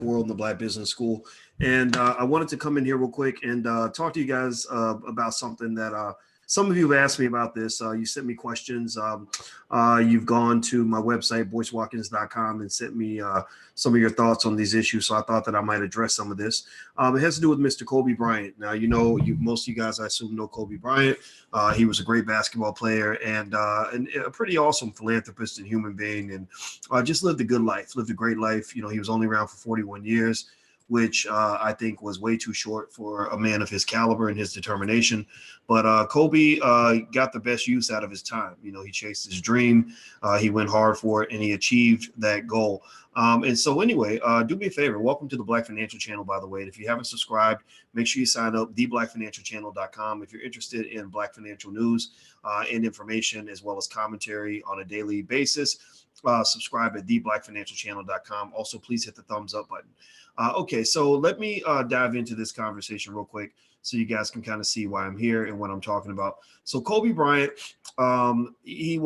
World in the Black Business School. And I wanted to come in here real quick and talk to you guys about something that some of you have asked me about this. You sent me questions. You've gone to my website, boycewatkins.com, and sent me some of your thoughts on these issues. So I thought that I might address some of this. It has to do with Mr. Kobe Bryant. Now, most of you guys, I assume, know Kobe Bryant. He was a great basketball player and a pretty awesome philanthropist and human being, and just lived a good life, lived a great life. He was only around for 41 years, which I think was way too short for a man of his caliber and his determination. But Kobe got the best use out of his time. He chased his dream, he went hard for it, and he achieved that goal. And so anyway, do me a favor. Welcome to the Black Financial Channel, by the way. And if you haven't subscribed, make sure you sign up, theblackfinancialchannel.com. If you're interested in Black financial news and information, as well as commentary on a daily basis, subscribe at theblackfinancialchannel.com. Also, please hit the thumbs up button. Okay, so let me dive into this conversation real quick so you guys can kind of see why I'm here and what I'm talking about. So Kobe Bryant, he's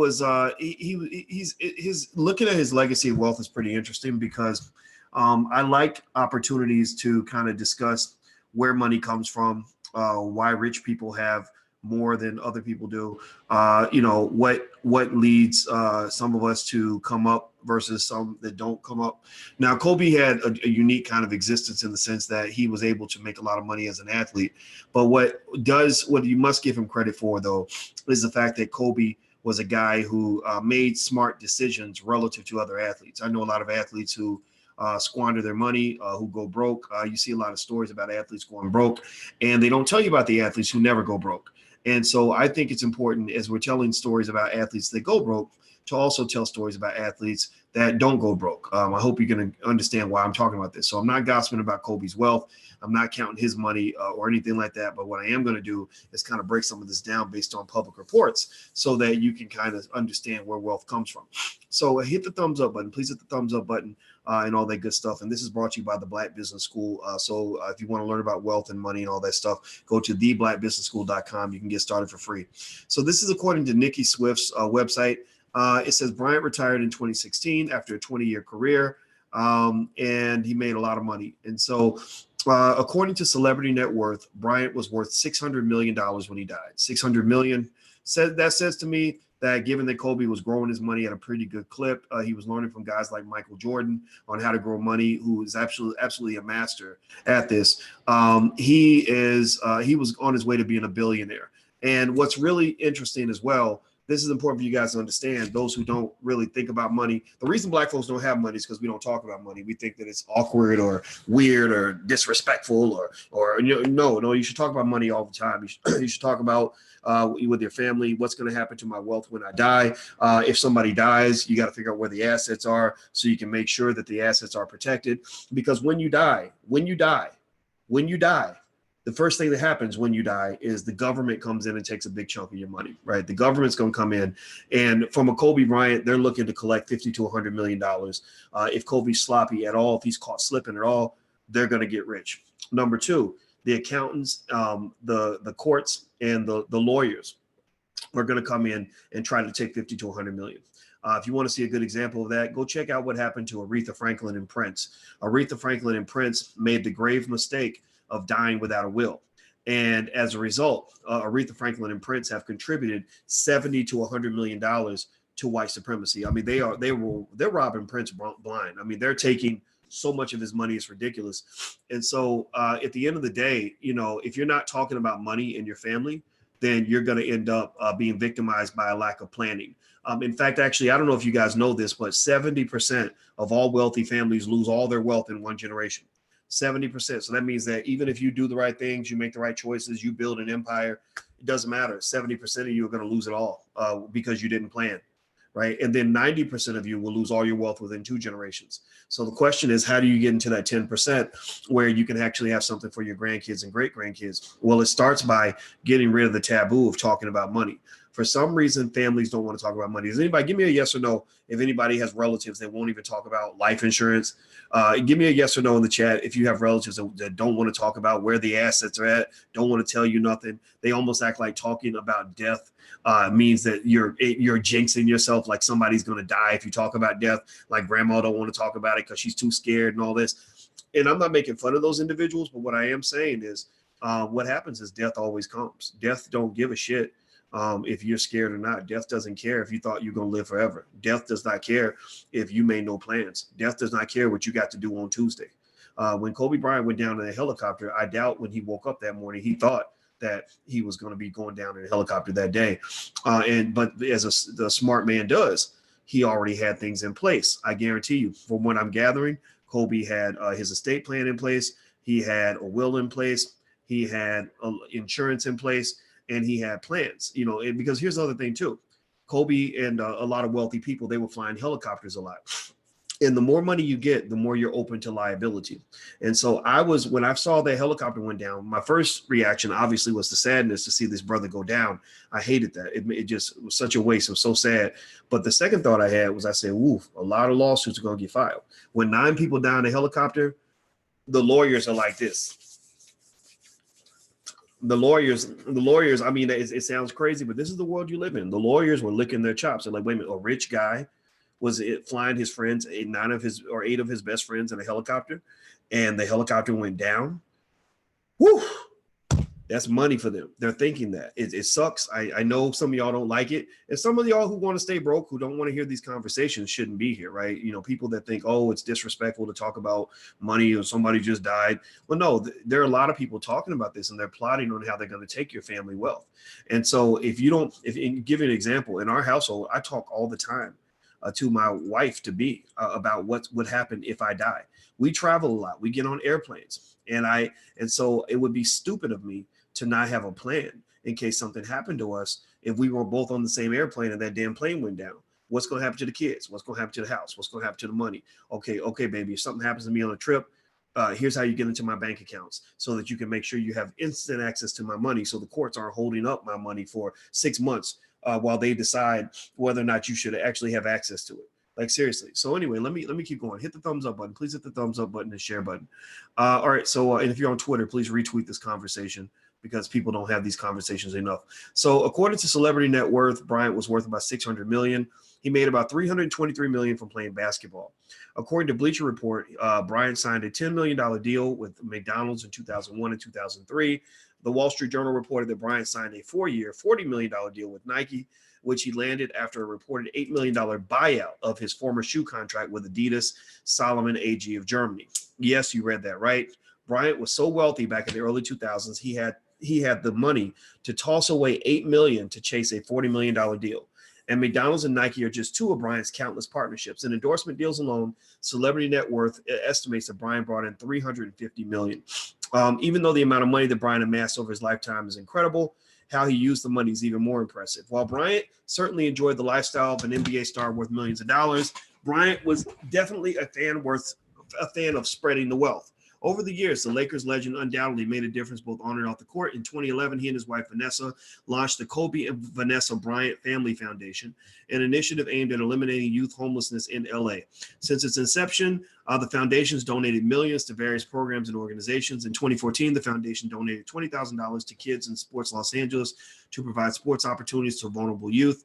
looking at his legacy of wealth is pretty interesting because I like opportunities to kind of discuss where money comes from, why rich people have more than other people do, what leads some of us to come up versus some that don't come up. Now, Kobe had a unique kind of existence in the sense that he was able to make a lot of money as an athlete. But what you must give him credit for, though, is the fact that Kobe was a guy who made smart decisions relative to other athletes. I know a lot of athletes who squander their money, who go broke. You see a lot of stories about athletes going broke, and they don't tell you about the athletes who never go broke. And so I think it's important, as we're telling stories about athletes that go broke, to also tell stories about athletes that don't go broke. I hope you're going to understand why I'm talking about this. So I'm not gossiping about Kobe's wealth. I'm not counting his money or anything like that. But what I am going to do is kind of break some of this down based on public reports so that you can kind of understand where wealth comes from. So hit the thumbs up button. Please hit the thumbs up button and all that good stuff. And this is brought to you by the Black Business School. So if you want to learn about wealth and money and all that stuff, go to theblackbusinessschool.com. You can get started for free. So this is according to Nikki Swift's website. It says Bryant retired in 2016 after a 20-year career, and he made a lot of money. And so according to Celebrity Net Worth, Bryant was worth $600 million when he died. $600 million. That says to me that given that Kobe was growing his money at a pretty good clip, he was learning from guys like Michael Jordan on how to grow money, who is absolutely a master at this. He was on his way to being a billionaire. And what's really interesting as well, this is important for you guys to understand, those who don't really think about money. The reason Black folks don't have money is because we don't talk about money. We think that it's awkward or weird or disrespectful or no, you should talk about money all the time. You should talk about with your family, what's going to happen to my wealth when I die. If somebody dies, you got to figure out where the assets are so you can make sure that the assets are protected. Because when you die, the first thing that happens when you die is the government comes in and takes a big chunk of your money, right? The government's going to come in, and from a Kobe Bryant, they're looking to collect $50 to $100 million. If Kobe's sloppy at all, if he's caught slipping at all, they're going to get rich. Number two, the accountants, the courts, and the lawyers are going to come in and try to take $50 to $100 million. If you want to see a good example of that, go check out what happened to Aretha Franklin and Prince. Aretha Franklin and Prince made the grave mistake of dying without a will. And as a result, Aretha Franklin and Prince have contributed $70 to $100 million to white supremacy. I mean, they're robbing Prince blind. I mean, they're taking so much of his money, it's ridiculous. And so at the end of the day, if you're not talking about money in your family, then you're going to end up being victimized by a lack of planning. In fact, actually, I don't know if you guys know this, but 70% of all wealthy families lose all their wealth in one generation. 70%. So that means that even if you do the right things, you make the right choices, you build an empire, it doesn't matter. 70% of you are going to lose it all because you didn't plan, right? And then 90% of you will lose all your wealth within 2 generations. So the question is, how do you get into that 10% where you can actually have something for your grandkids and great grandkids? Well, it starts by getting rid of the taboo of talking about money. For some reason, families don't want to talk about money. Does anybody give me a yes or no if anybody has relatives that won't even talk about life insurance? Give me a yes or no in the chat if you have relatives that don't want to talk about where the assets are at, don't want to tell you nothing. They almost act like talking about death means that you're jinxing yourself, like somebody's going to die if you talk about death, like grandma don't want to talk about it because she's too scared and all this. and I'm not making fun of those individuals, but what I am saying is what happens is death always comes. Death don't give a shit if you're scared or not. Death doesn't care if you thought you're going to live forever. Death does not care if you made no plans. Death does not care what you got to do on Tuesday. When Kobe Bryant went down in a helicopter, I doubt when he woke up that morning, he thought that he was going to be going down in a helicopter that day. But as the smart man does, he already had things in place. I guarantee you, from what I'm gathering, Kobe had his estate plan in place. He had a will in place. He had insurance in place, and he had plans. Because here's the other thing too. Kobe and a lot of wealthy people, they were flying helicopters a lot. And the more money you get, the more you're open to liability. And so when I saw that helicopter went down, my first reaction obviously was the sadness to see this brother go down. I hated that. It just was such a waste. It was so sad. But the second thought I had was, I said, woof, a lot of lawsuits are going to get filed. When 9 people die in a helicopter, the lawyers are like this. The lawyers, I mean, it sounds crazy, but this is the world you live in. The lawyers were licking their chops. They're like, wait a minute, a rich guy was flying his friends, 8 of his best friends in a helicopter, and the helicopter went down. Woo! That's money for them. They're thinking that. It sucks. I know some of y'all don't like it. And some of y'all who want to stay broke, who don't want to hear these conversations, shouldn't be here, right? People that think, oh, it's disrespectful to talk about money or somebody just died. Well, no, there are a lot of people talking about this, and they're plotting on how they're going to take your family wealth. And so give you an example, in our household, I talk all the time to my wife to-be about what would happen if I die. We travel a lot. We get on airplanes. And so it would be stupid of me to not have a plan in case something happened to us if we were both on the same airplane and that damn plane went down. What's going to happen to the kids? What's going to happen to the house? What's going to happen to the money? Okay, baby, if something happens to me on a trip, here's how you get into my bank accounts so that you can make sure you have instant access to my money, so the courts aren't holding up my money for 6 months while they decide whether or not you should actually have access to it. Like, seriously. So anyway, let me keep going. Hit the thumbs up button. Please hit the thumbs up button and share button. All right. So, and if you're on Twitter, please retweet this conversation, because people don't have these conversations enough. So according to Celebrity Net Worth, Bryant was worth about $600 million. He made about $323 million from playing basketball. According to Bleacher Report, Bryant signed a $10 million deal with McDonald's in 2001 and 2003. The Wall Street Journal reported that Bryant signed a 4-year, $40 million deal with Nike, which he landed after a reported $8 million buyout of his former shoe contract with Adidas Salomon AG of Germany. Yes, you read that right. Bryant was so wealthy back in the early 2000s, he had the money to toss away $8 million to chase a $40 million deal. And McDonald's and Nike are just 2 of Bryant's countless partnerships. In endorsement deals alone, Celebrity Net Worth estimates that Bryant brought in $350 million. Even though the amount of money that Bryant amassed over his lifetime is incredible, how he used the money is even more impressive. While Bryant certainly enjoyed the lifestyle of an NBA star worth millions of dollars, Bryant was definitely a fan of spreading the wealth. Over the years, the Lakers legend undoubtedly made a difference both on and off the court. In 2011, he and his wife, Vanessa, launched the Kobe and Vanessa Bryant Family Foundation, an initiative aimed at eliminating youth homelessness in LA. Since its inception, the foundation's donated millions to various programs and organizations. In 2014, the foundation donated $20,000 to Kids in Sports Los Angeles to provide sports opportunities to vulnerable youth.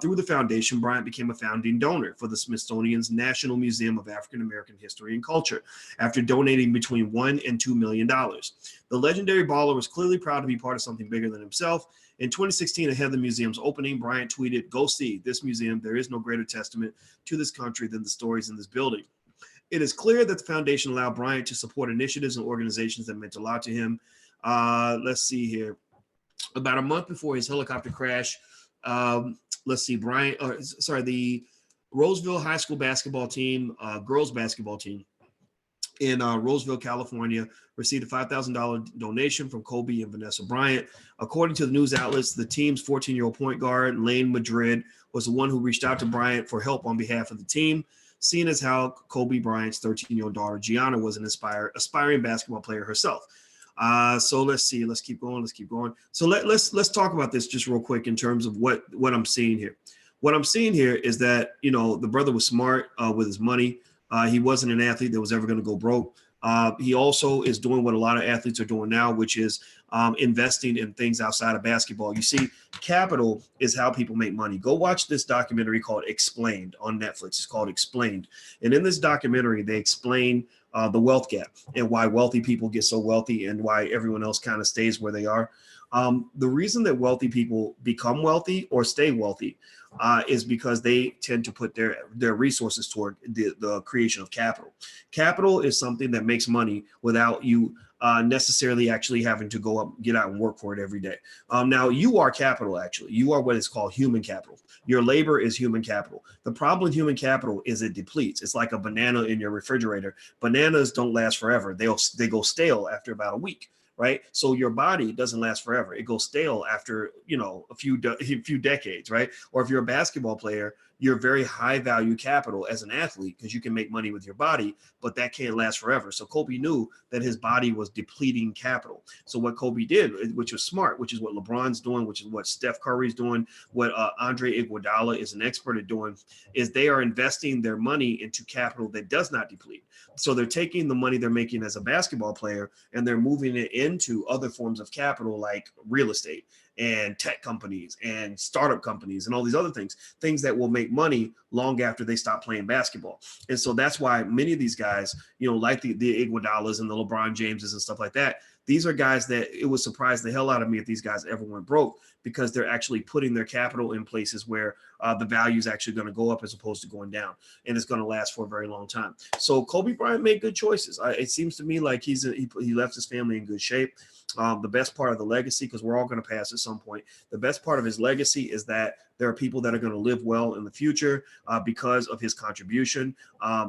Through the foundation, Bryant became a founding donor for the Smithsonian's National Museum of African American History and Culture after donating between $1 and $2 million. The legendary baller was clearly proud to be part of something bigger than himself. In 2016, ahead of the museum's opening, Bryant tweeted, "Go see this museum. There is no greater testament to this country than the stories in this building." It is clear that the foundation allowed Bryant to support initiatives and organizations that meant a lot to him. Let's see here. About a month before his helicopter crash, the Roseville High School basketball team, girls basketball team in Roseville, California, received a $5,000 donation from Kobe and Vanessa Bryant. According to the news outlets, the team's 14-year-old point guard, Lane Madrid, was the one who reached out to Bryant for help on behalf of the team, seeing as how Kobe Bryant's 13-year-old daughter, Gianna, was an aspiring basketball player herself. So let's see. Let's keep going. So let's talk about this just real quick in terms of what I'm seeing here. What I'm seeing here is that, the brother was smart with his money. He wasn't an athlete that was ever going to go broke. He also is doing what a lot of athletes are doing now, which is investing in things outside of basketball. You see, capital is how people make money. Go watch this documentary called Explained on Netflix. It's called Explained. And in this documentary, they explain the wealth gap and why wealthy people get so wealthy and why everyone else kind of stays where they are. The reason that wealthy people become wealthy or stay wealthy is because they tend to put their resources toward the creation of capital. Capital is something that makes money without you necessarily actually having to go up, get out and work for it every day. Now, you are capital, actually. You are what is called human capital. Your labor is human capital. The problem with human capital is it depletes. It's like a banana in your refrigerator. Bananas don't last forever. They go stale after about a week. Right. So your body doesn't last forever. It goes stale after, a few decades. Right. Or if you're a basketball player, you're very high value capital as an athlete because you can make money with your body, but that can't last forever. So Kobe knew that his body was depleting capital. So what Kobe did, which was smart, which is what LeBron's doing, which is what Steph Curry's doing, what Andre Iguodala is an expert at doing, is they are investing their money into capital that does not deplete. So they're taking the money they're making as a basketball player and they're moving it into other forms of capital like real estate and tech companies and startup companies and all these other things that will make money long after they stop playing basketball. And so that's why many of these guys, like the Iguodalas and the LeBron Jameses and stuff like that, these are guys that it would surprise the hell out of me if these guys ever went broke because they're actually putting their capital in places where the value is actually going to go up as opposed to going down, and it's going to last for a very long time. So Kobe Bryant made good choices. It seems to me like he left his family in good shape. The best part of the legacy, because we're all going to pass at some point, the best part of his legacy is that there are people that are going to live well in the future because of his contribution.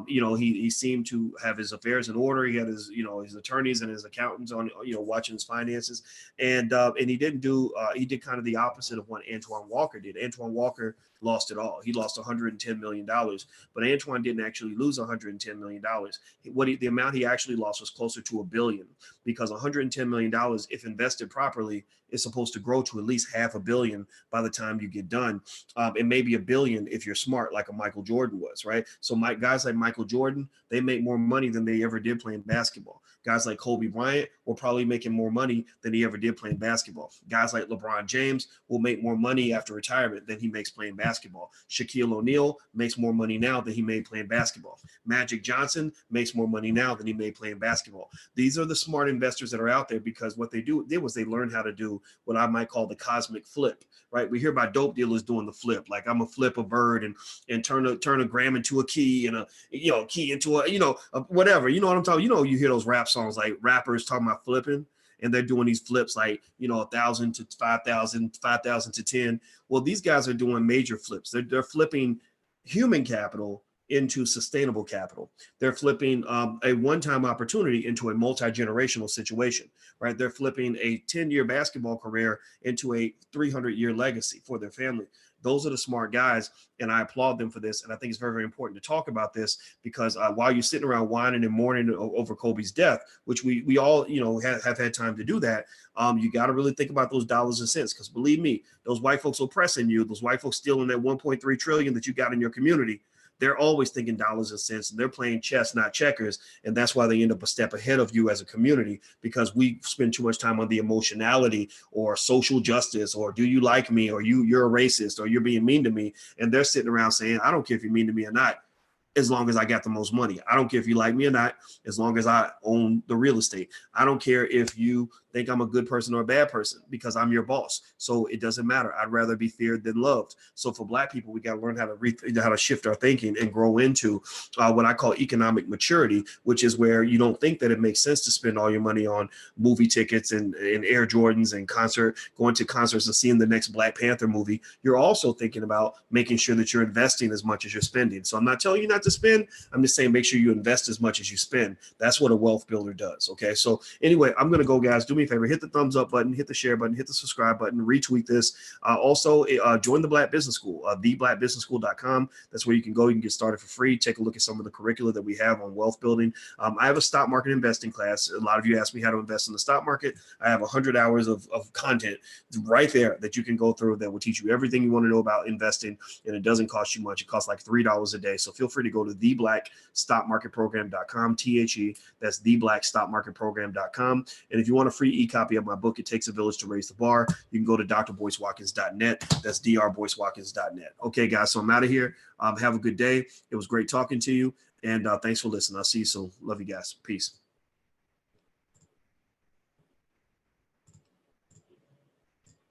He seemed to have his affairs in order. He had his attorneys and his accountants on, watching his finances, and he did kind of the opposite of what Antoine Walker did. Antoine Walker lost it all. He lost $110 million, but Antoine didn't actually lose $110 million. The amount he actually lost was closer to $1 billion, because $110 million, if invested properly, is supposed to grow to at least $500 million by the time you get done. It may be $1 billion if you're smart, like a Michael Jordan was, right? So guys like Michael Jordan, they make more money than they ever did playing basketball. Guys like Kobe Bryant will probably making more money than he ever did playing basketball. Guys like LeBron James will make more money after retirement than he makes playing basketball. Shaquille O'Neal makes more money now than he made playing basketball. Magic Johnson makes more money now than he made playing basketball. These are the smart investors that are out there, because what they did was they learned how to do what I might call the cosmic flip, right? We hear about dope dealers doing the flip, like I'm gonna flip a bird and turn a gram into a key and a key into a whatever. You know what I'm talking? You hear those rap songs, like rappers talking about flipping, and they're doing these flips like 1,000 to 5,000, 5,000 to 10. Well, these guys are doing major flips. They're flipping human capital into sustainable capital. They're flipping a one-time opportunity into a multi-generational situation, right? They're flipping a 10-year basketball career into a 300-year legacy for their family. Those are the smart guys, and I applaud them for this. And I think it's very, very important to talk about this, because while you're sitting around whining and mourning over Kobe's death, which we all have had time to do that, you got to really think about those dollars and cents, because believe me, those white folks oppressing you, those white folks stealing that 1.3 trillion that you got in your community, they're always thinking dollars and cents, and they're playing chess, not checkers. And that's why they end up a step ahead of you as a community, because we spend too much time on the emotionality or social justice, or do you like me, or you're a racist, or you're being mean to me. And they're sitting around saying, I don't care if you're mean to me or not, as long as I got the most money. I don't care if you like me or not, as long as I own the real estate. I don't care if you think I'm a good person or a bad person, because I'm your boss. So it doesn't matter. I'd rather be feared than loved. So for Black people, we got to learn how to shift our thinking and grow into what I call economic maturity, which is where you don't think that it makes sense to spend all your money on movie tickets and Air Jordans and going to concerts and seeing the next Black Panther movie. You're also thinking about making sure that you're investing as much as you're spending. So I'm not telling you not to spend. I'm just saying make sure you invest as much as you spend. That's what a wealth builder does. Okay. So anyway, I'm going to go, guys. Do me a favor, hit the thumbs up button, hit the share button, hit the subscribe button, retweet this. Also, join the Black Business School, theblackbusinessschool.com. That's where you can go. You can get started for free. Take a look at some of the curricula that we have on wealth building. I have a stock market investing class. A lot of you ask me how to invest in the stock market. I have 100 hours of content right there that you can go through that will teach you everything you want to know about investing, and it doesn't cost you much. It costs like $3 a day. So feel free to go to theblackstockmarketprogram.com, THE. That's theblackstockmarketprogram.com. And if you want a free e-copy of my book, It Takes a Village to Raise the Bar, you can go to drboycewatkins.net. That's drboycewatkins.net. Okay, guys, so I'm out of here. Have a good day. It was great talking to you. And thanks for listening. I'll see you soon. Love you guys. Peace.